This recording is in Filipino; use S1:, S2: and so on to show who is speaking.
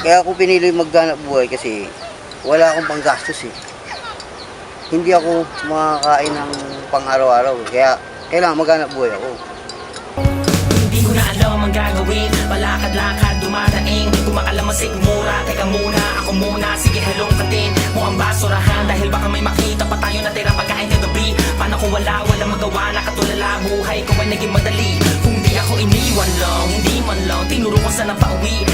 S1: Kaya ako pinili maghanap buhay kasi wala akong panggastos eh. Hindi ako makakain ng pang-araw-araw. Kaya kailangan maghanap buhay ako.
S2: Hindi ko na alam ang gagawin. Palakad-lakad, dumadaing. Kumakalamasig mura. Teka muna, ako muna. Sige, halong katin mo ang basurahan. Dahil baka may makita pa tayo na tira pagkain kagabi. Paano kung wala magawa? Nakatulala buhay ko ay naging madali. Kung di ako iniwan lang, hindi man lang tinuro ko sana pauwi.